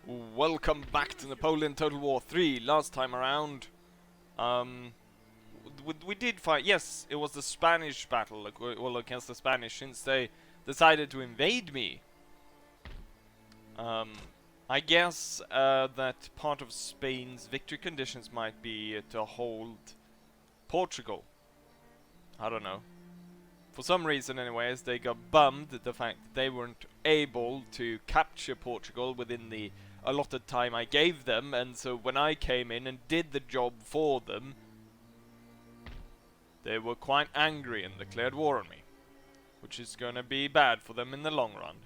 Welcome back to Napoleon Total War 3. Last time around, we did fight. Yes, it was the Spanish battle, well, against the Spanish, since they decided to invade me. I guess that part of Spain's victory conditions might be to hold Portugal. I don't know. For some reason, anyways, they got bummed at the fact that they weren't able to capture Portugal within the allotted time I gave them, and so when I came in and did the job for them, they were quite angry and declared war on me, which is gonna be bad for them in the long run.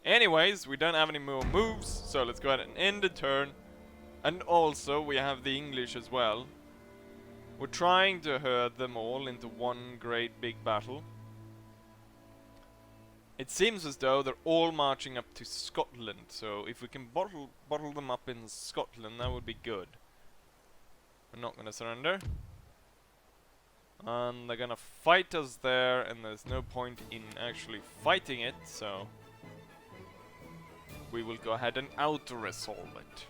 Anyways, we don't have any more moves, so let's go ahead and end the turn. And also, we have the English as well. We're trying to herd them all into one great big battle. It seems as though they're all marching up to Scotland, so if we can bottle them up in Scotland, that would be good. We're not gonna surrender. And they're gonna fight us there, and there's no point in actually fighting it, so we will go ahead and auto-resolve it.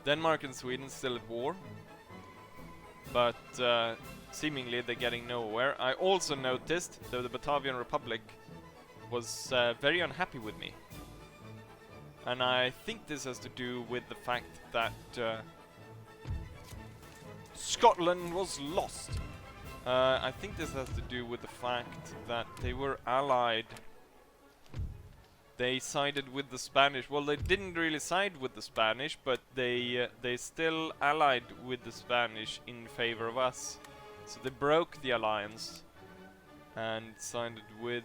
Denmark and Sweden still at war, but seemingly they're getting nowhere. I also noticed that the Batavian Republic was very unhappy with me. And I think this has to do with the fact that Scotland was lost. I think this has to do with the fact that they were allied. They sided with the Spanish. Well, they didn't really side with the Spanish, but they still allied with the Spanish in favor of us. So they broke the alliance and sided with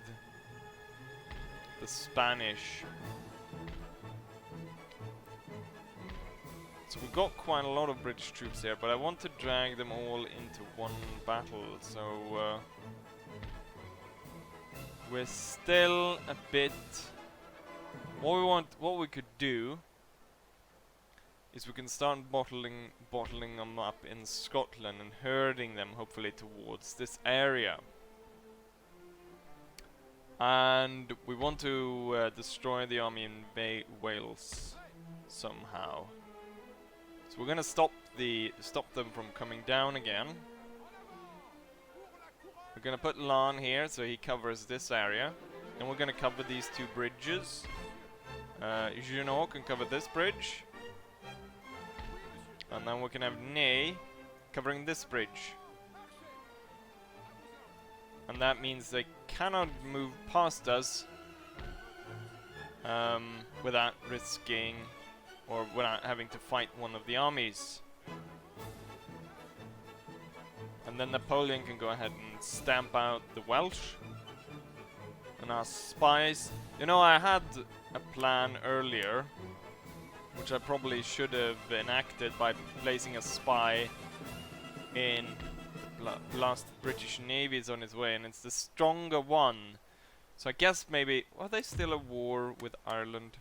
the Spanish. So we got quite a lot of British troops here, but I want to drag them all into one battle. So we're still a bit. What we could do is we can start bottling them up in Scotland and herding them hopefully towards this area. And we want to destroy the army in Wales somehow. So we're gonna stop them from coming down again. We're gonna put Lan here so he covers this area, and we're gonna cover these two bridges. Junot can cover this bridge. And then we can have Ney covering this bridge. And that means they cannot move past us without risking or without having to fight one of the armies. And then Napoleon can go ahead and stamp out the Welsh. And our spies. You know, I had a plan earlier, which I probably should have enacted by placing a spy in the last British Navy is on its way, and it's the stronger one. So I guess maybe... Are they still at war with Ireland?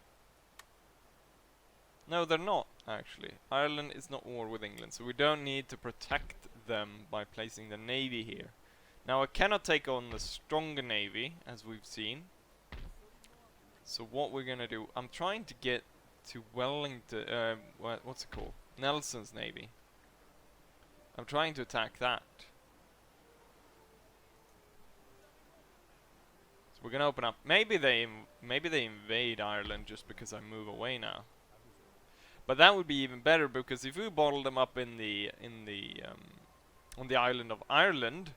No, they're not, actually. Ireland is not at war with England, so we don't need to protect them by placing the navy here. Now I cannot take on the stronger navy, as we've seen. So what we're gonna do... I'm trying to get to Wellington, what's it called? Nelson's navy. I'm trying to attack that. So we're gonna open up. Maybe they invade Ireland just because I move away now. But that would be even better, because if we bottle them up on the island of Ireland,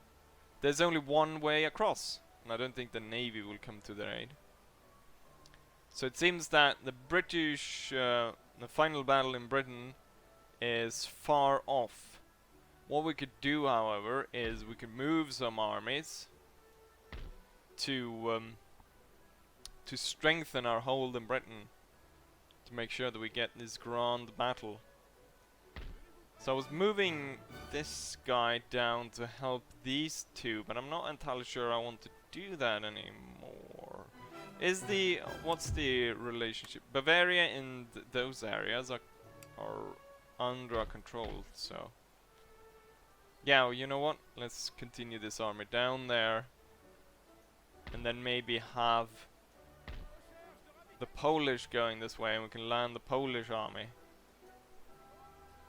there's only one way across, and I don't think the navy will come to their aid. So it seems that the British, the final battle in Britain is far off. What we could do, however, is we could move some armies to strengthen our hold in Britain, to make sure that we get this grand battle. So I was moving this guy down to help these two, but I'm not entirely sure I want to do that anymore. What's the relationship? Bavaria and those areas are under our control, so yeah, well, you know what? Let's continue this army down there, and then maybe have the Polish going this way, and we can land the Polish army.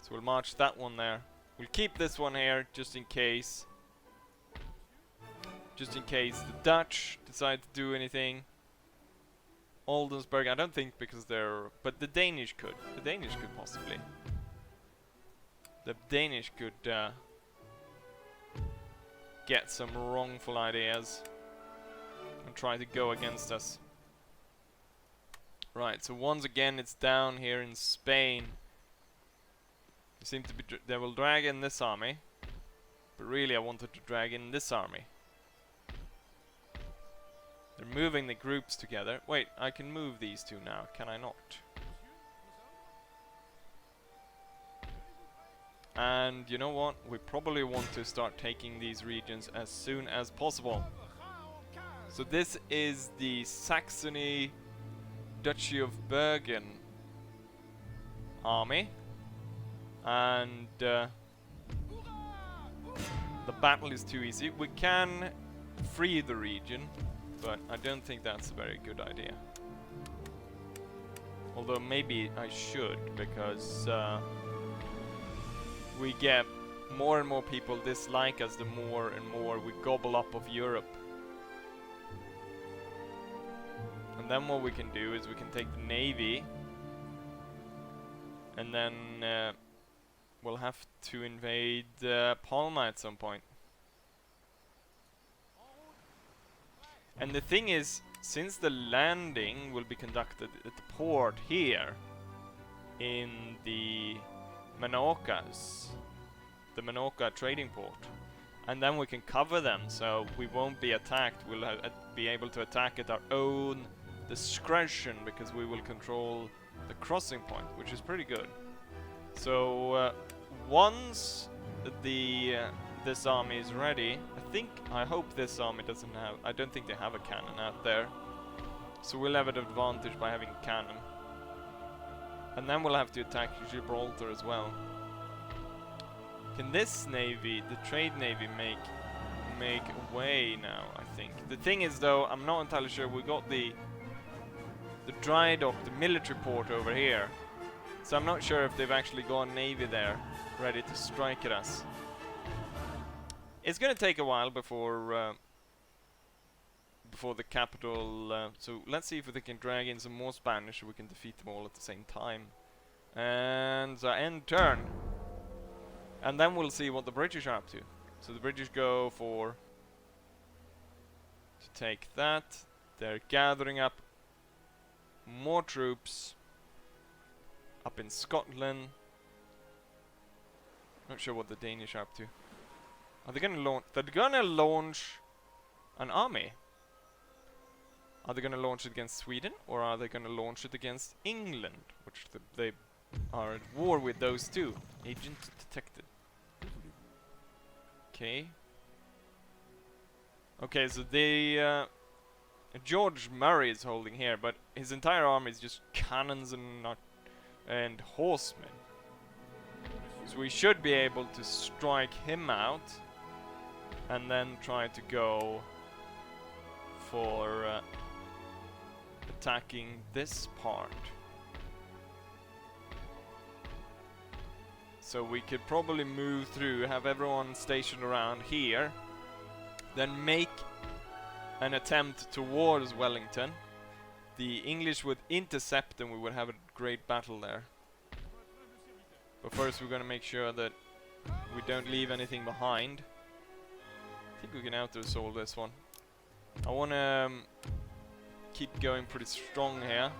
So we'll march that one there. We'll keep this one here just in case. Just in case the Dutch decide to do anything. Oldenburg, I don't think, because they're... But the Danish could. The Danish could possibly. The Danish could get some wrongful ideas and try to go against us. Right, so once again it's down here in Spain. They seem to be... they will drag in this army. But really I wanted to drag in this army. They're moving the groups together. Wait, I can move these two now, can I not? And you know what? We probably want to start taking these regions as soon as possible. So this is the Saxony Duchy of Bergen army. And the battle is too easy. We can free the region, but I don't think that's a very good idea. Although maybe I should, because we get more and more people dislike us the more and more we gobble up of Europe. And then what we can do is we can take the navy, and then we'll have to invade Palma at some point. And the thing is, since the landing will be conducted at the port here in the Menorcas, the Menorca trading port, and then we can cover them so we won't be attacked. We'll be able to attack at our own discretion because we will control the crossing point, which is pretty good. So once the this army is ready, I hope this army doesn't have, I don't think they have a cannon out there, so we'll have an advantage by having a cannon. And then we'll have to attack Gibraltar as well. Can this navy, the trade navy, make a way now? I think the thing is, though, I'm not entirely sure. We got the dry dock, the military port over here, so I'm not sure if they've actually got a navy there ready to strike at us. It's gonna take a while before the capital. So let's see if we can drag in some more Spanish so we can defeat them all at the same time. And end turn. And then we'll see what the British are up to. So the British go to take that. They're gathering up more troops up in Scotland. Not sure what the Danish are up to. Are they gonna launch? They're gonna launch an army. Are they gonna launch it against Sweden, or are they gonna launch it against England, which they are at war with those two? Agent detected. Okay. Okay, so the George Murray is holding here, but his entire army is just cannons and horsemen. So we should be able to strike him out, and then try to go for attacking this part. So we could probably move through, have everyone stationed around here, then make an attempt towards Wellington. The English would intercept and we would have a great battle there. But first we're gonna make sure that we don't leave anything behind. I think we can out-assault this one. I wanna keep going pretty strong here.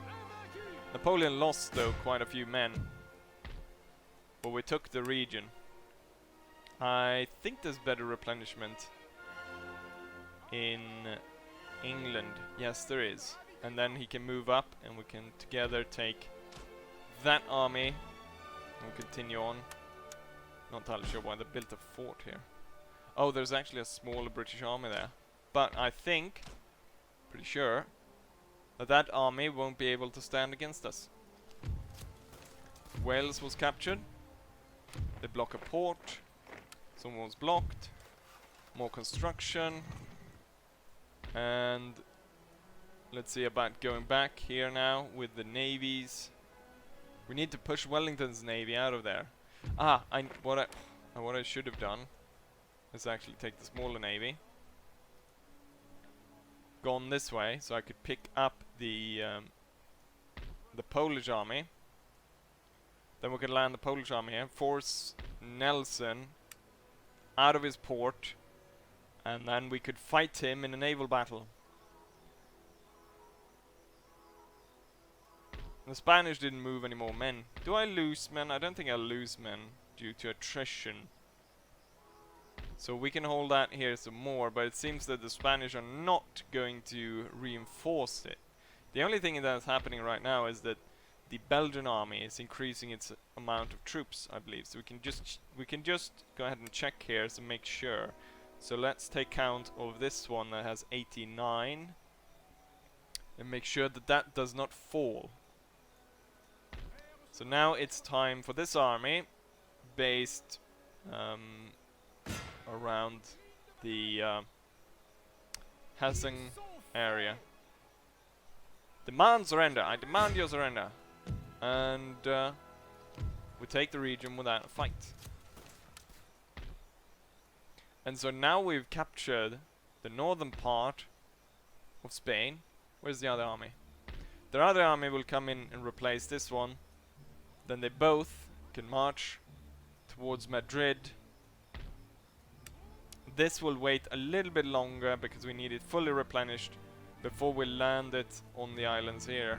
Napoleon lost, though, quite a few men. But we took the region. I think there's better replenishment in England. Yes, there is. And then he can move up and we can together take that army and continue on. Not entirely sure why they built a fort here. Oh, there's actually a smaller British army there. But I think, pretty sure, that army won't be able to stand against us. Wales was captured. They block a port. Someone was blocked. More construction. And let's see about going back here now with the navies. We need to push Wellington's navy out of there. Ah, what I should have done is actually take the smaller navy, gone this way, so I could pick up the Polish army. Then we could land the Polish army here, force Nelson out of his port, and then we could fight him in a naval battle. The Spanish didn't move any more men. Do I lose men? I don't think I'll lose men due to attrition. So we can hold that here some more, but it seems that the Spanish are not going to reinforce it. The only thing that's happening right now is that the Belgian army is increasing its amount of troops, I believe. So we can just go ahead and check here to make sure. So let's take count of this one that has 89 and make sure that that does not fall. So now it's time for this army, based around the Hessen area. Demand surrender. I demand your surrender. And we take the region without a fight. And so now we've captured the northern part of Spain. Where's the other army? The other army will come in and replace this one. Then they both can march towards Madrid. This will wait a little bit longer because we need it fully replenished before we land it on the islands here.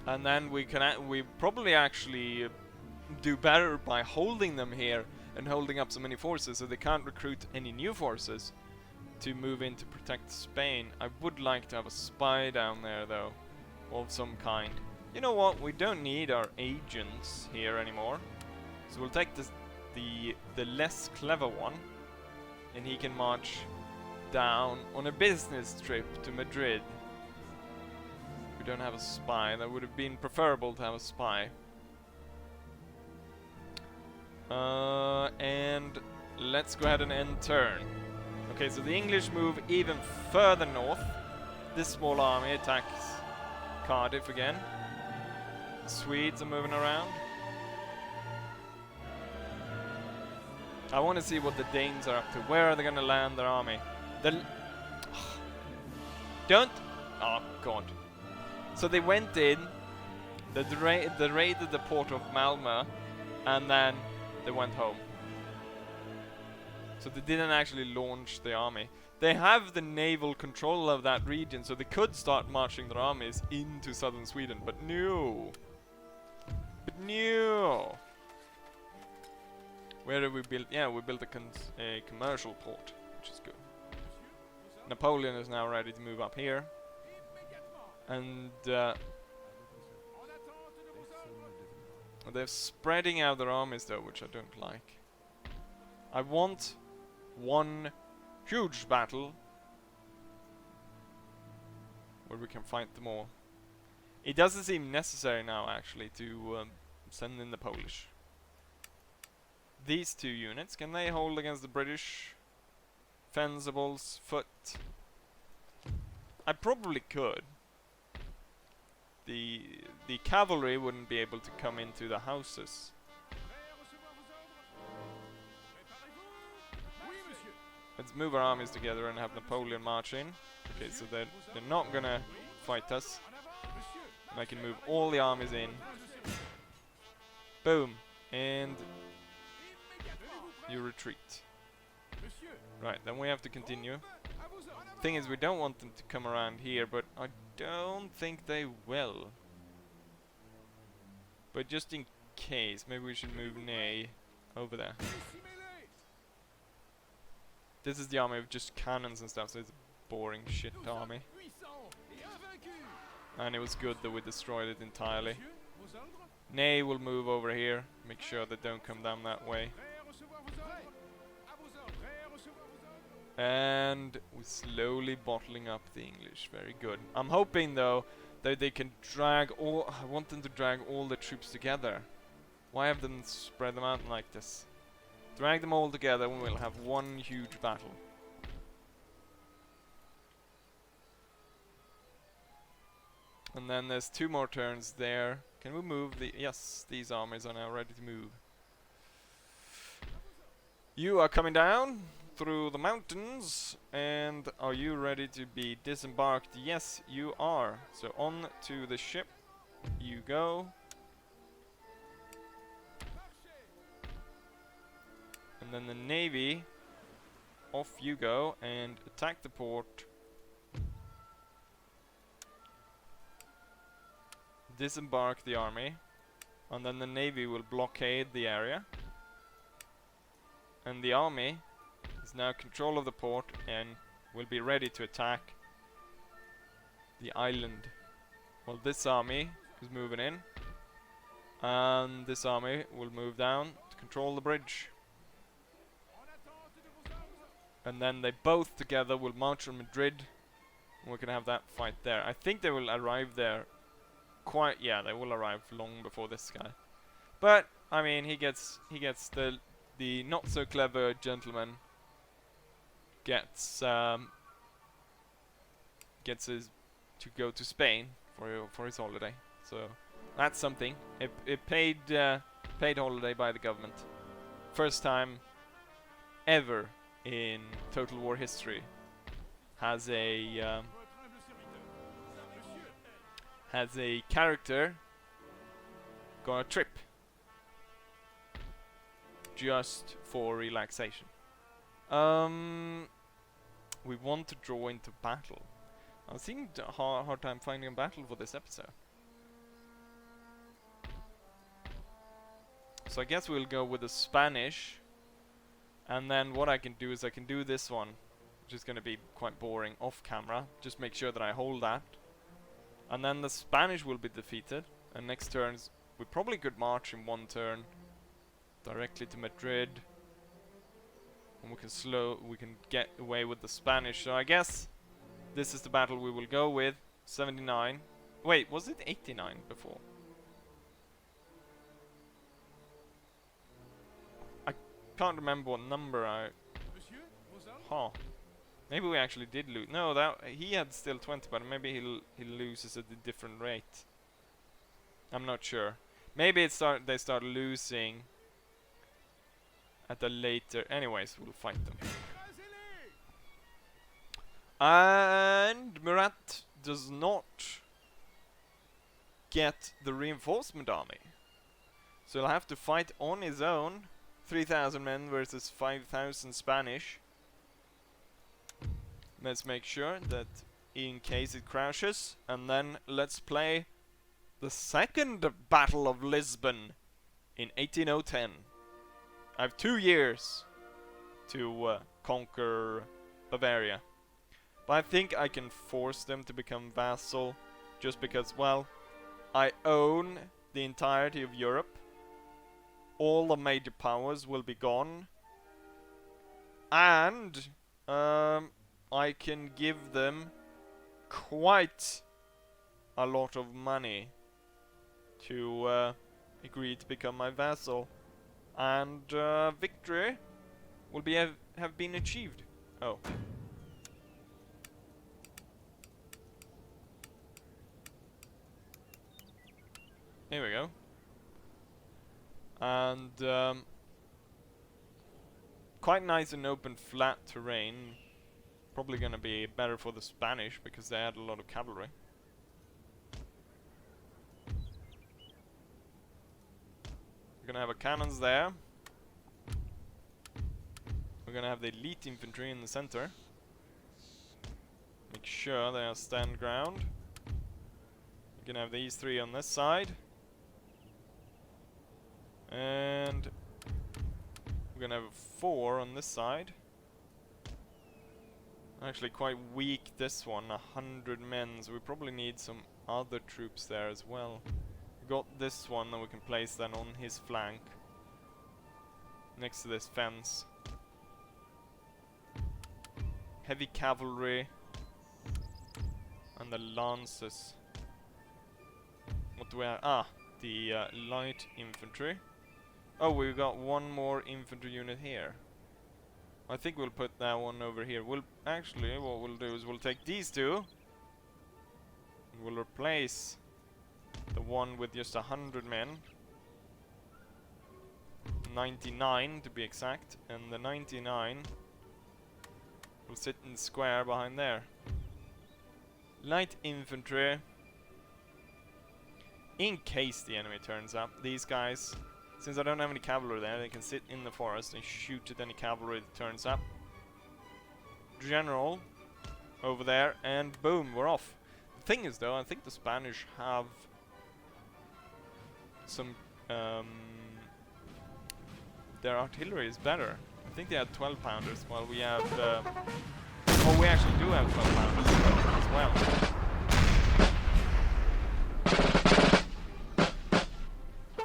And then we can we probably actually do better by holding them here and holding up so many forces so they can't recruit any new forces to move in to protect Spain. I would like to have a spy down there though, of some kind. You know what? We don't need our agents here anymore. So we'll take the less clever one, and he can march down on a business trip to Madrid. We don't have a spy. That would have been preferable to have a spy. And let's go ahead and end turn. Okay, so the English move even further north. This small army attacks Cardiff again. Swedes are moving around. I want to see what the Danes are up to. Where are they going to land their army? Don't... Oh, God. So they went in, they raided the port of Malmö, and then they went home. So they didn't actually launch the army. They have the naval control of that region, so they could start marching their armies into southern Sweden, but no. But no. Where did we build? Yeah, we built a commercial port, which is good. Napoleon is now ready to move up here. And they're spreading out their armies though, which I don't like. I want one huge battle where we can fight them all. It doesn't seem necessary now actually to send in the Polish. These two units, can they hold against the British? Fencibles, foot. I probably could. The cavalry wouldn't be able to come into the houses. Let's move our armies together and have Napoleon march in. Okay, so they're not gonna fight us. And I can move all the armies in. Boom. And you retreat. Right, then we have to continue. Thing is, we don't want them to come around here, but I don't think they will. But just in case, maybe we should move Ney over there. This is the army of just cannons and stuff, so it's a boring shit army. And it was good that we destroyed it entirely. Ney will move over here, make sure they don't come down that way. And we're slowly bottling up the English. Very good. I'm hoping though that they can drag all... I want them to drag all the troops together. Why have them spread them out like this? Drag them all together and we'll have one huge battle. And then there's 2 more turns there. Can we move the... Yes, these armies are now ready to move. You are coming down through the mountains, and are you ready to be disembarked? Yes, you are. So on to the ship you go. And then the navy, off you go and attack the port. Disembark the army, and then the navy will blockade the area. And the army is now in control of the port and will be ready to attack the island. Well, this army is moving in, and this army will move down to control the bridge. And then they both together will march on Madrid, and we're gonna have that fight there. I think they will arrive there quite... yeah, they will arrive long before this guy. But, I mean, he gets the not so clever gentleman gets his to go to Spain for his holiday. So that's something. It paid holiday by the government. First time ever in Total War history has a character go on a trip just for relaxation. We want to draw into battle. I was thinking a hard time finding a battle for this episode. So I guess we'll go with the Spanish. And then what I can do is I can do this one, which is going to be quite boring off camera. Just make sure that I hold that. And then the Spanish will be defeated. And next turns, we probably could march in one turn directly to Madrid. And we can get away with the Spanish. So I guess this is the battle we will go with. 79. Wait, was it 89 before? I can't remember what number I... Huh. Maybe we actually did lose. No, that he had still 20, but maybe he loses at a different rate. I'm not sure. Maybe they start losing at a later... Anyways, we'll fight them. And Murat does not get the reinforcement army. So he'll have to fight on his own. 3,000 men versus 5,000 Spanish. Let's make sure that in case it crashes. And then let's play the second Battle of Lisbon in 18010. I have 2 years to conquer Bavaria. But I think I can force them to become vassal just because, well, I own the entirety of Europe. All the major powers will be gone. And I can give them quite a lot of money to agree to become my vassal. And victory will be have been achieved. Oh. Here we go. And quite nice and open flat terrain. Probably gonna be better for the Spanish because they had a lot of cavalry. We're gonna have a cannons there. We're gonna have the elite infantry in the center. Make sure they are stand ground. We're gonna have these 3 on this side. And we're gonna have 4 on this side. Actually quite weak this one, 100 men, so we probably need some other troops there as well. We got this one, and we can place that on his flank. Next to this fence. Heavy cavalry. And the lances. What do we have? Ah, the light infantry. Oh, we've got one more infantry unit here. I think we'll put that one over here. We'll actually, what we'll do is we'll take these 2. we'll replace the one with just 100 men. 99 to be exact, and the 99 will sit in the square behind there. Light infantry. In case the enemy turns up, these guys, since I don't have any cavalry there, they can sit in the forest and shoot at any cavalry that turns up. General over there, and boom, we're off. The thing is though, I think the Spanish have some their artillery is better. I think they had 12 pounders while we have oh, we actually do have 12 pounders as well.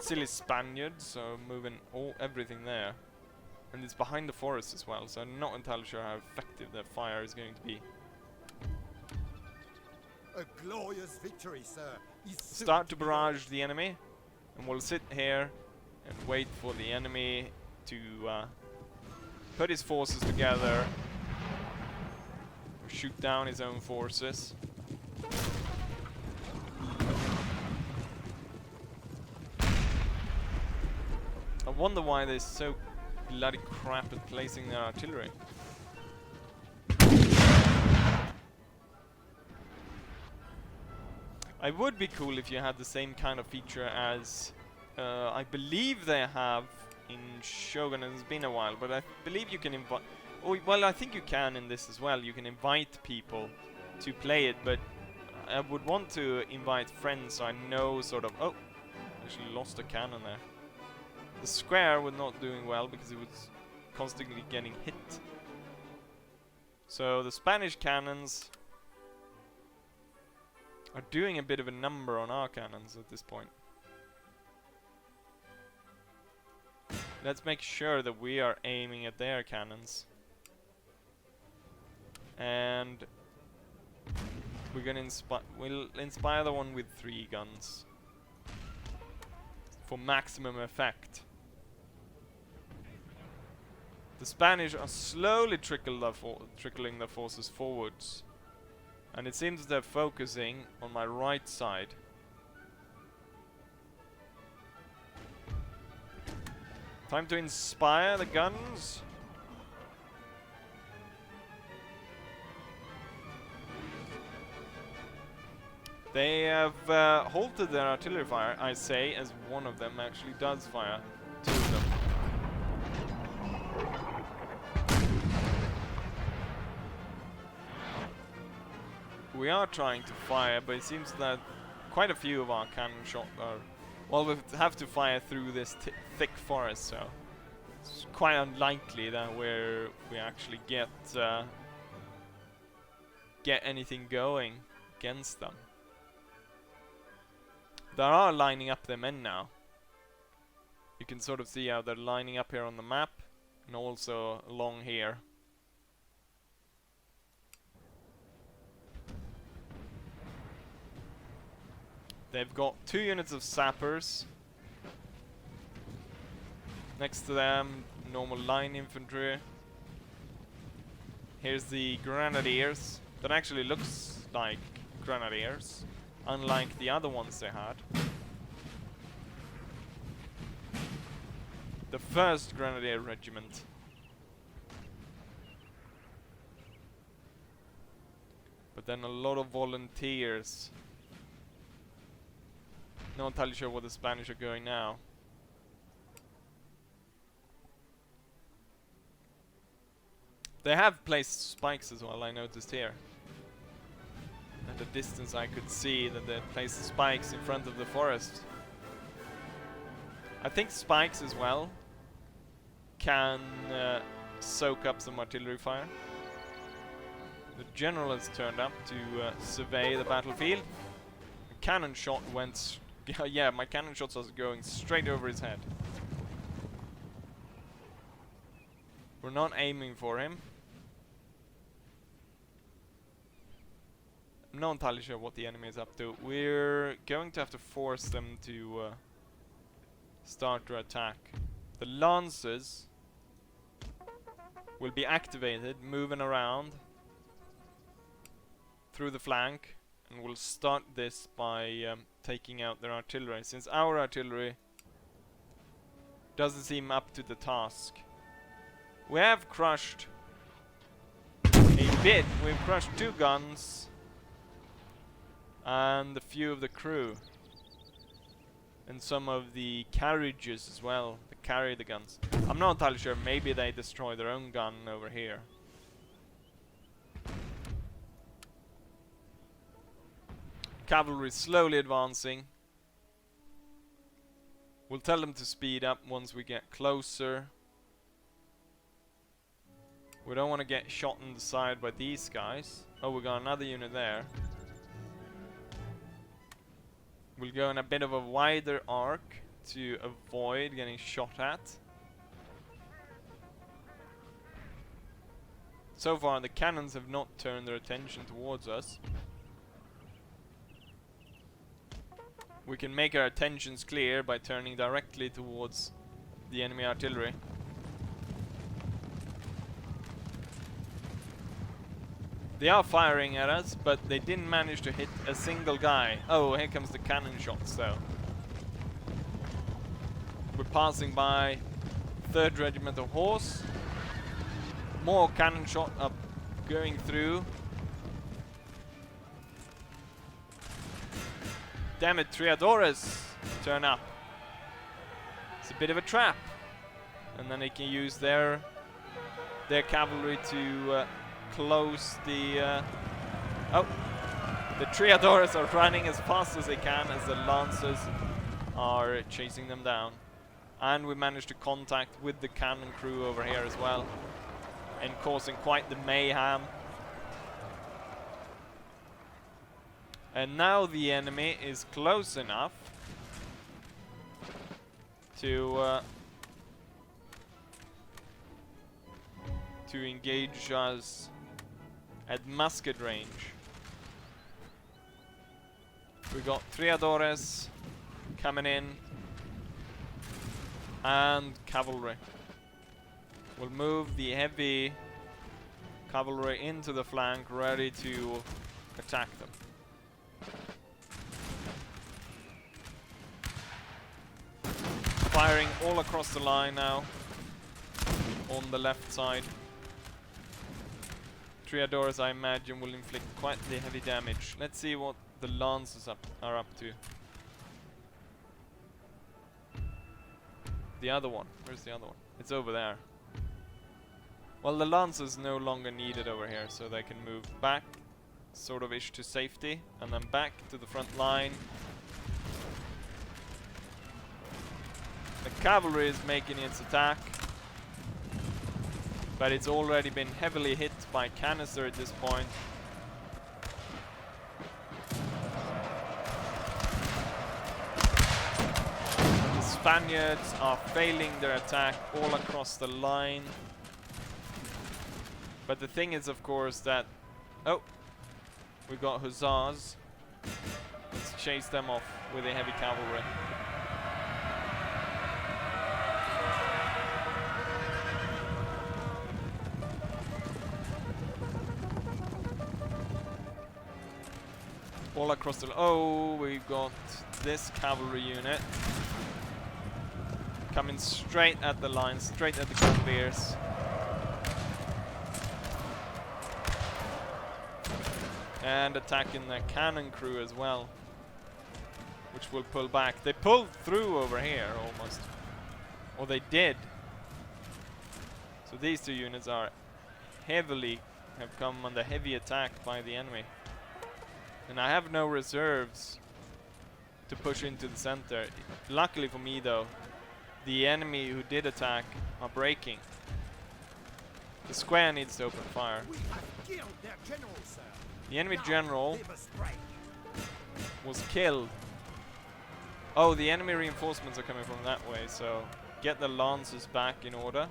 Silly Spaniards are moving everything there. And it's behind the forest as well, so I'm not entirely sure how effective their fire is going to be. A glorious victory, sir. Start to barrage the enemy, and we'll sit here and wait for the enemy to put his forces together, shoot down his own forces. I wonder why they're so bloody crap at placing their artillery. It would be cool if you had the same kind of feature as I believe they have in Shogun. It's been a while, but I believe you can invite. Oh, well, I think you can in this as well. You can invite people to play it, but I would want to invite friends so I know sort of. Oh, actually lost a cannon there. The square was not doing well because it was constantly getting hit. So the Spanish cannons are doing a bit of a number on our cannons at this point. Let's make sure that we are aiming at their cannons. And we're gonna we'll inspire the one with 3 guns for maximum effect. The Spanish are slowly trickling their forces forwards, and it seems they're focusing on my right side. Time to inspire the guns. They have halted their artillery fire, I say, as one of them actually does fire. 2 of them. We are trying to fire, but it seems that quite a few of our cannon shot are... Well, we have to fire through this thick forest, so it's quite unlikely that we actually get anything going against them. They are lining up their men now. You can sort of see how they're lining up here on the map, and also along here. They've got 2 units of sappers. Next to them, normal line infantry. Here's the grenadiers. That actually looks like grenadiers, unlike the other ones they had. The 1st Grenadier Regiment. But then a lot of volunteers. Not entirely sure where the Spanish are going now. They have placed spikes as well, I noticed here. At a distance I could see that they placed spikes in front of the forest. I think spikes as well can soak up some artillery fire. The general has turned up to survey the battlefield. A cannon shot went... yeah, my cannon shots are going straight over his head. We're not aiming for him. I'm not entirely sure what the enemy is up to. We're going to have to force them to start to attack. The Lancers will be activated, moving around through the flank. And we'll start this by taking out their artillery, since our artillery doesn't seem up to the task. We have crushed a bit. We've crushed 2 guns and a few of the crew. And some of the carriages as well that carry the guns. I'm not entirely sure. Maybe they destroy their own gun over here. Cavalry slowly advancing. We'll tell them to speed up once we get closer. We don't want to get shot in the side by these guys. Oh, we got another unit there. We'll go in a bit of a wider arc to avoid getting shot at. So far the cannons have not turned their attention towards us. We can make our attentions clear by turning directly towards the enemy artillery. They are firing at us, but they didn't manage to hit a single guy. Oh, here comes the cannon shots though. We're passing by 3rd Regiment of Horse. More cannon shot up going through. Damn it, Triadores turn up. It's a bit of a trap. And then they can use their cavalry to close the... oh! The Triadores are running as fast as they can as the Lancers are chasing them down. And we managed to contact with the cannon crew over here as well. And causing quite the mayhem. And now the enemy is close enough to engage us at musket range. We got Triadores coming in and cavalry. We'll move the heavy cavalry into the flank, ready to attack them. Firing all across the line now on the left side. Triadores, I imagine, will inflict quite the heavy damage. Let's see what the Lancers are up to. The other one. Where's the other one? It's over there. Well, the Lancers no longer needed over here, so they can move back, sort of ish to safety, and then back to the front line. The cavalry is making its attack, but it's already been heavily hit by canister at this point. The Spaniards are failing their attack all across the line. But the thing is, of course, that... oh! We got hussars. Let's chase them off with a heavy cavalry. All across the... oh, we've got this cavalry unit coming straight at the line, straight at the grenadiers. And attacking the cannon crew as well, which will pull back. They pulled through over here almost, or they did. So these two units are have come under heavy attack by the enemy. And I have no reserves to push into the center. Luckily for me though, the enemy who did attack are breaking. The square needs to open fire. We have killed their general, sir. The enemy Now general they must break. was killed. Oh, the enemy reinforcements are coming from that way, so get the Lancers back in order.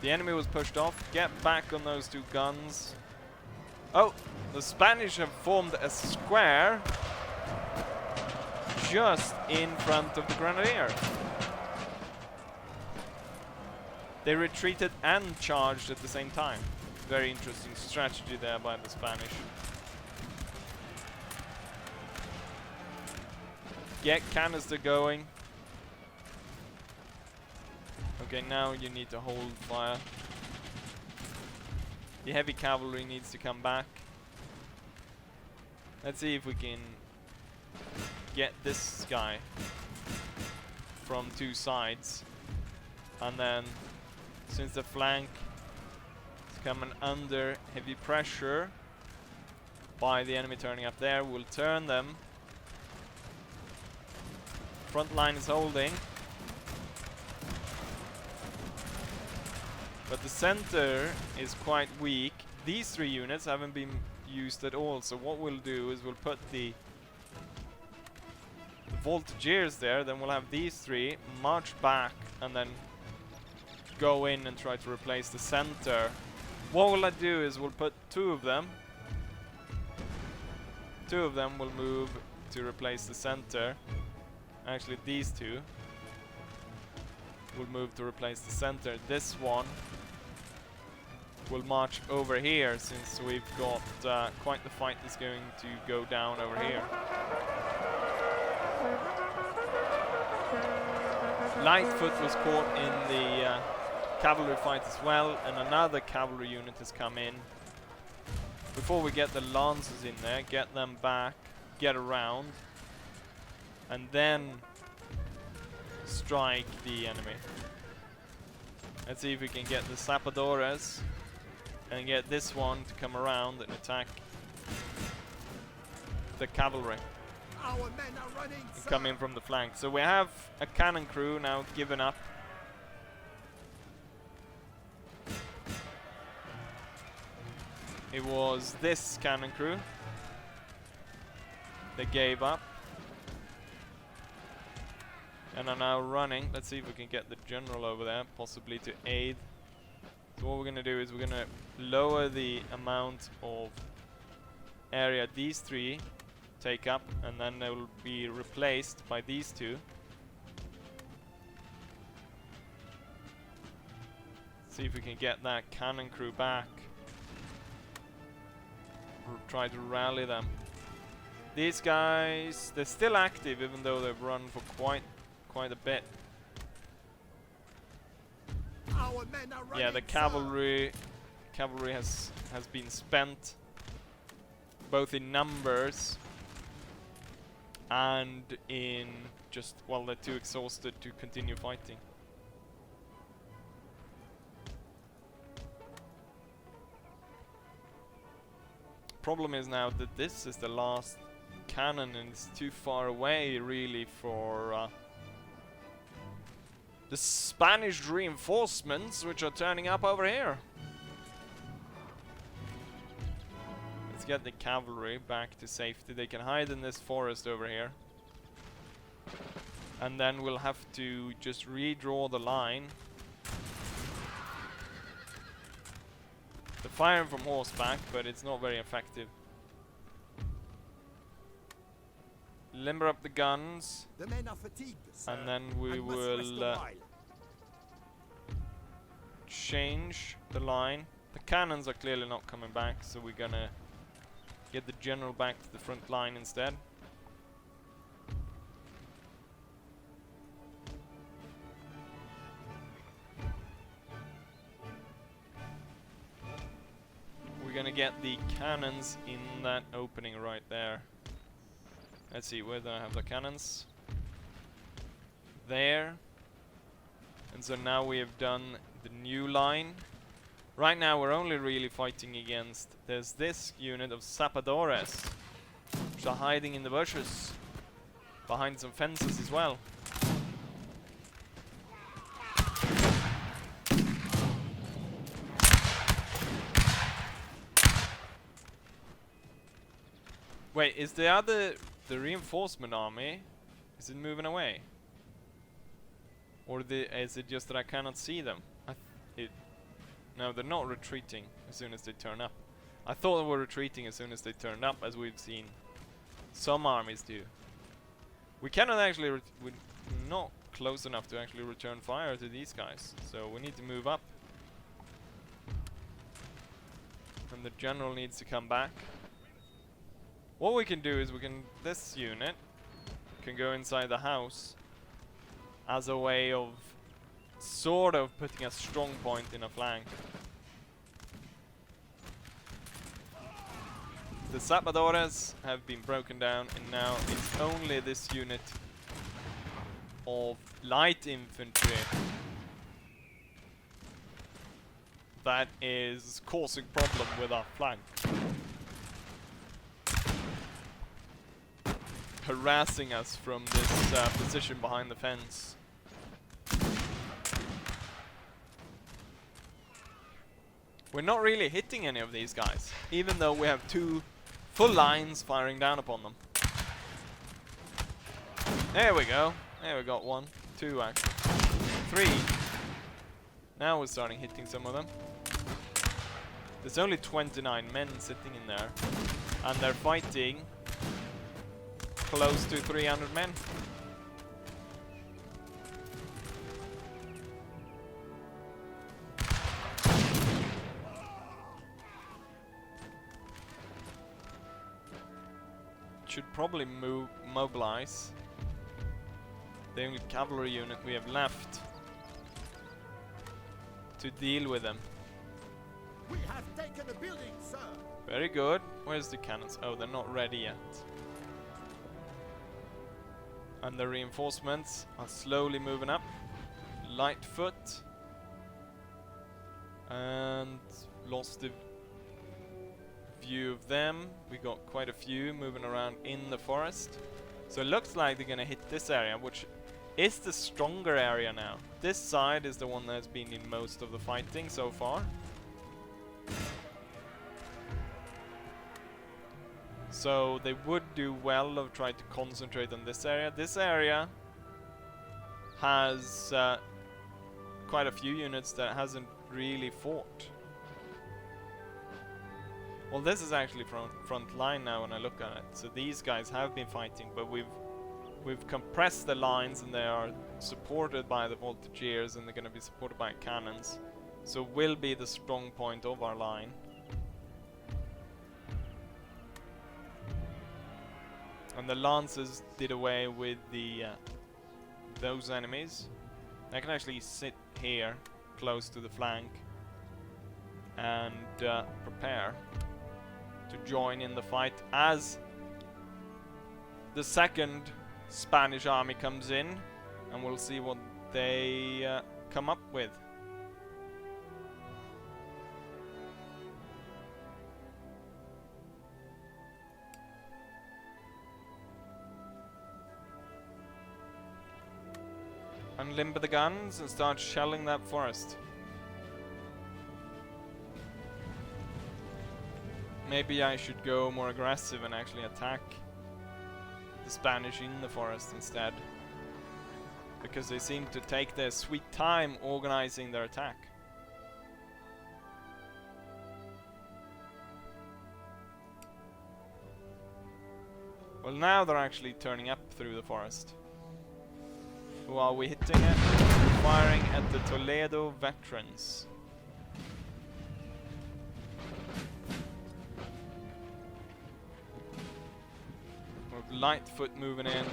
The enemy was pushed off. Get back on those 2 guns. Oh, the Spanish have formed a square just in front of the Grenadiers. They retreated and charged at the same time. Very interesting strategy there by the Spanish. Get canister going. Okay, now you need to hold fire. The heavy cavalry needs to come back. Let's see if we can get this guy from two sides. And then, since the flank is coming under heavy pressure by the enemy turning up there, we'll turn them. Front line is holding. But the center is quite weak. These three units haven't been used at all, so what we'll do is we'll put the voltigeurs there, then we'll have these three march back and then go in and try to replace the center. What will I do is we'll put two of them will move to replace the center. Actually, these two will move to replace the center. This one will march over here, since we've got quite the fight that's going to go down over here. Lightfoot was caught in the cavalry fight as well, and another cavalry unit has come in. Before we get the lancers in there, get them back, get around, and then strike the enemy. Let's see if we can get the sapadores and get this one to come around and attack the cavalry. Our men are running, sir. Come in from the flank. So we have a cannon crew now given up. It was this cannon crew that gave up and are now running. Let's see if we can get the general over there, possibly to aid. So what we're going to do is we're going to lower the amount of area these three take up, and then they will be replaced by these two. See if we can get that cannon crew back. Try to rally them. These guys, they're still active even though they've run for quite a bit. Our men are running, Yeah, the cavalry has been spent, both in numbers and in just, well, they're too exhausted to continue fighting. Problem is now that this is the last cannon and it's too far away really for the Spanish reinforcements which are turning up over here. Let's get the cavalry back to safety. They can hide in this forest over here. And then we'll have to just redraw the line. They're firing from horseback, but it's not very effective. Limber up the guns. The men are fatigued, sir, And then we and must rest a will while. change the line. The cannons are clearly not coming back, so we're gonna get the general back to the front line instead. We're gonna get the cannons in that opening right there. Let's see, where do I have the cannons? There. And so now we have done the new line. Right now we're only really fighting against, there's this unit of sapadores, which are hiding in the bushes, behind some fences as well. Wait, is the reinforcement army, is it moving away? Or is it just that I cannot see them? No, they're not retreating as soon as they turn up. I thought they were retreating as soon as they turned up, as we've seen some armies do. We cannot actually, we're not close enough to actually return fire to these guys, so we need to move up. And the general needs to come back. What we can do is we can, this unit, can go inside the house as a way of sort of putting a strong point in a flank. The Zapadores have been broken down, and now it's only this unit of light infantry that is causing problem with our flank. Harassing us from this position behind the fence. We're not really hitting any of these guys, even though we have two full lines firing down upon them. There we go. There we got one. Two actually. Three. Now we're starting hitting some of them. There's only 29 men sitting in there. And they're fighting close to 300 men. Should probably mobilize the only cavalry unit we have left to deal with them. We have taken a building, sir. Very good. Where's the cannons? Oh, they're not ready yet. And the reinforcements are slowly moving up. Lightfoot. And lost the view of them. We got quite a few moving around in the forest. So it looks like they're gonna hit this area, which is the stronger area now. This side is the one that's been in most of the fighting so far. So they would do well of trying to concentrate on this area. This area has quite a few units that hasn't really fought. Well, this is actually front line now when I look at it. So these guys have been fighting, but we've compressed the lines, and they are supported by the voltigeurs, and they're going to be supported by cannons. So will be the strong point of our line. And the lancers did away with the those enemies. I can actually sit here close to the flank and prepare to join in the fight as the second Spanish army comes in, and we'll see what they come up with. Unlimber the guns and start shelling that forest. Maybe I should go more aggressive and actually attack the Spanish in the forest instead, because they seem to take their sweet time organizing their attack. Well, now they're actually turning up through the forest. Who are we hitting at? Firing at the Toledo veterans. With Lightfoot moving in.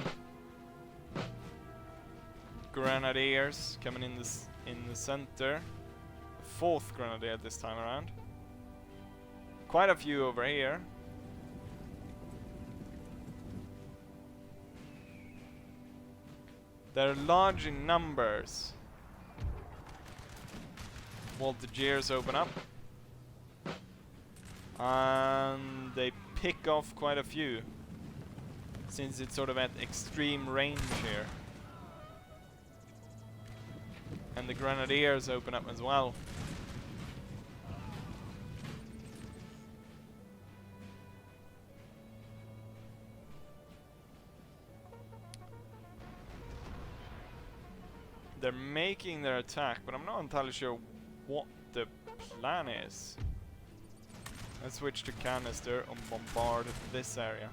Grenadiers coming in the center. Fourth grenadier this time around. Quite a few over here. They're large in numbers. Voltigeurs open up. And they pick off quite a few, since it's sort of at extreme range here. And the Grenadiers open up as well. They're making their attack, but I'm not entirely sure what the plan is. Let's switch to canister and bombard this area.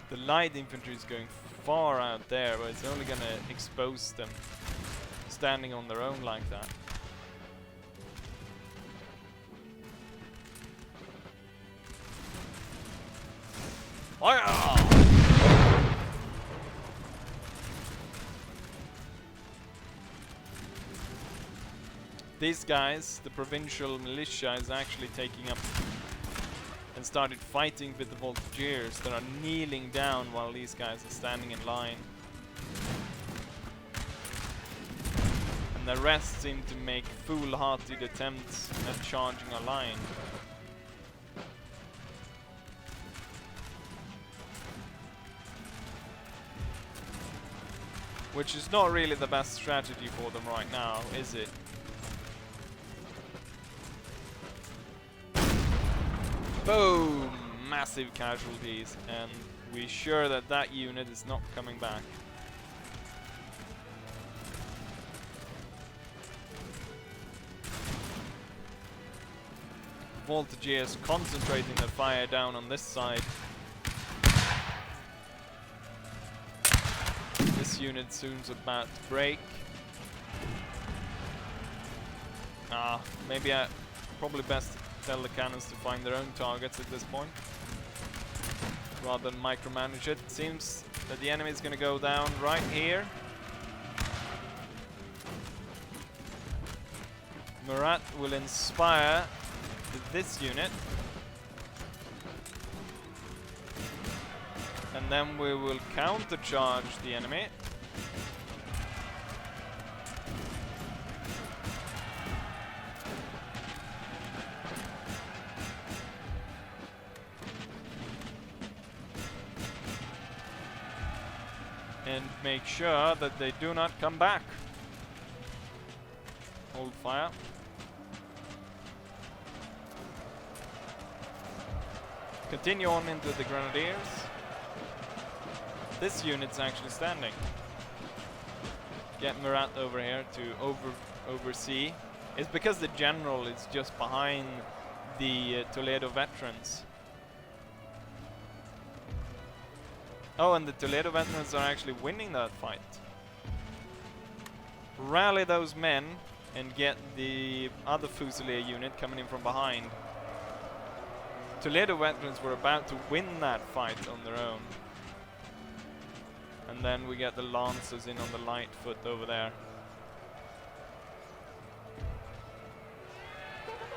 The light infantry is going far out there, but it's only going to expose them standing on their own like that. Fire! These guys, the provincial militia, is actually taking up and started fighting with the volunteers that are kneeling down while these guys are standing in line. And the rest seem to make foolhardy attempts at charging a line. Which is not really the best strategy for them right now, is it? Boom! Massive casualties, and we're sure that that unit is not coming back. Volunteers concentrating their fire down on this side. This unit soon's about to break. Maybe I probably best tell the cannons to find their own targets at this point, rather than micromanage it. Seems that the enemy is going to go down right here. Murat will inspire this unit, and then we will countercharge the enemy. And make sure that they do not come back. Hold fire. Continue on into the grenadiers. This unit's actually standing. Get Murat over here to oversee. It's because the general is just behind the Toledo veterans. Oh, and the Toledo veterans are actually winning that fight. Rally those men and get the other Fusilier unit coming in from behind. Toledo veterans were about to win that fight on their own. And then we get the Lancers in on the light foot over there.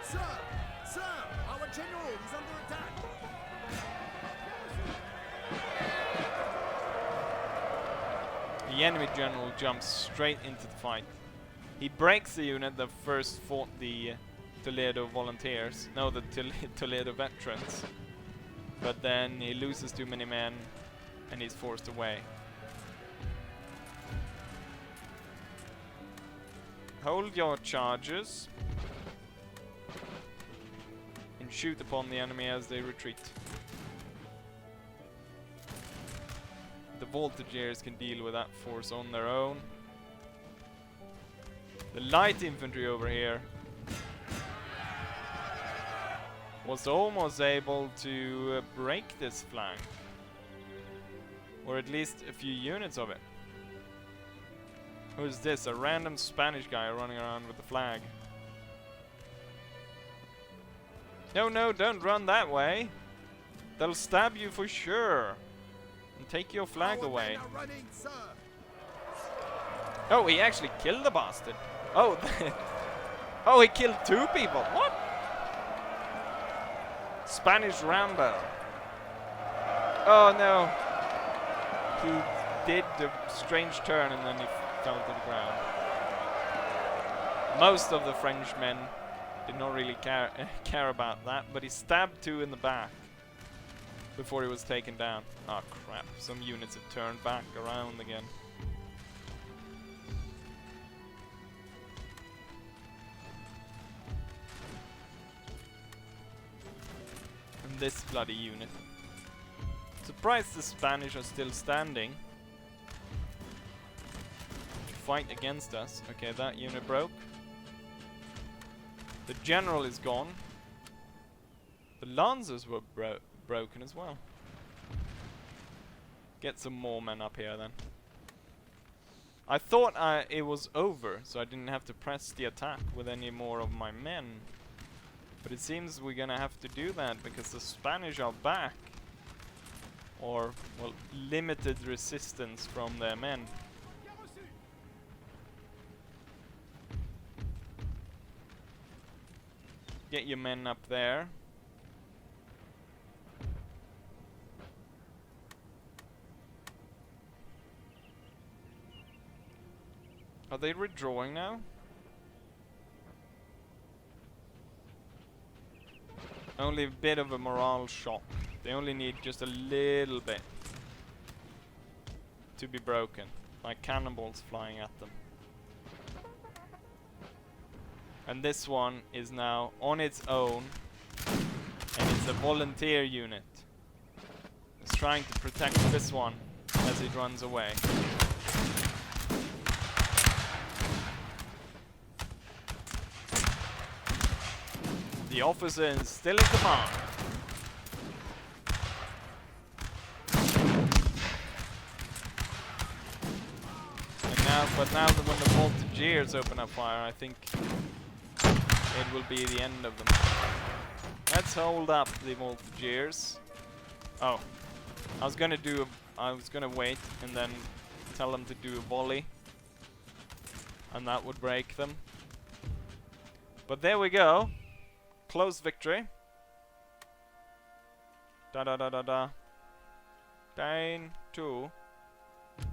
Sir! Sir! Our general is under attack! The enemy general jumps straight into the fight. He breaks the unit that first fought the Toledo volunteers, no, the Toledo veterans. But then he loses too many men and he's forced away. Hold your charges and shoot upon the enemy as they retreat. The volunteers can deal with that force on their own. The light infantry over here was almost able to break this flank, or at least a few units of it. Who's this? A random Spanish guy running around with the flag. No, no, don't run that way. They'll stab you for sure. And take your flag away. Men are running, sir. Oh, he actually killed the bastard. Oh, oh, he killed two people. What? Spanish Rambo. Oh no. He did the strange turn and then he fell to the ground. Most of the Frenchmen did not really care about that, but he stabbed two in the back before he was taken down. Oh crap, some units have turned back around again. And this bloody unit. Surprised the Spanish are still standing to fight against us. Okay, that unit broke. The general is gone. The Lancers were broken as well. Get some more men up here then. I thought it was over, so I didn't have to press the attack with any more of my men. But it seems we're gonna have to do that because the Spanish are back. or, well, limited resistance from their men. Get your men up there. Are they withdrawing now? Only a bit of a morale shot. They only need just a little bit to be broken. Like cannonballs flying at them. And this one is now on its own. And it's a volunteer unit. It's trying to protect this one as it runs away. The officer is still in command. But now that when the voltigeurs open up fire, I think it will be the end of them. Let's hold up the voltigeurs. Oh, I was gonna wait and then tell them to do a volley, and that would break them. But there we go. Close victory. Da da da da da. Down 2.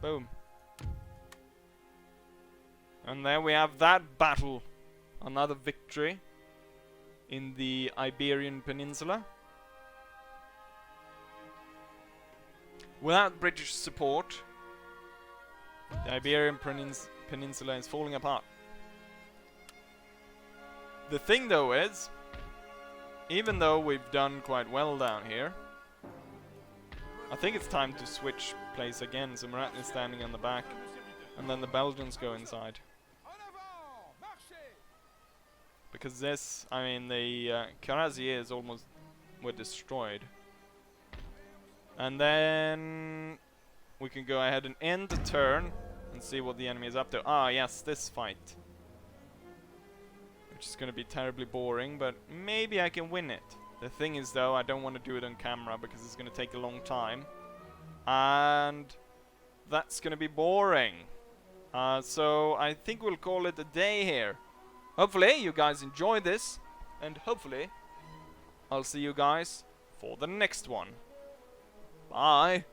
Boom. And there we have that battle. Another victory in the Iberian Peninsula. Without British support, the Iberian Peninsula is falling apart. The thing though is, even though we've done quite well down here, I think it's time to switch place again. So Murat is standing on the back, and then the Belgians go inside. Because this, I mean, the cuirassiers almost were destroyed. And then we can go ahead and end the turn and see what the enemy is up to. Ah, yes, this fight. Which is going to be terribly boring, but maybe I can win it. The thing is, though, I don't want to do it on camera because it's going to take a long time. And that's going to be boring. So I think we'll call it a day here. Hopefully you guys enjoy this, and hopefully I'll see you guys for the next one. Bye!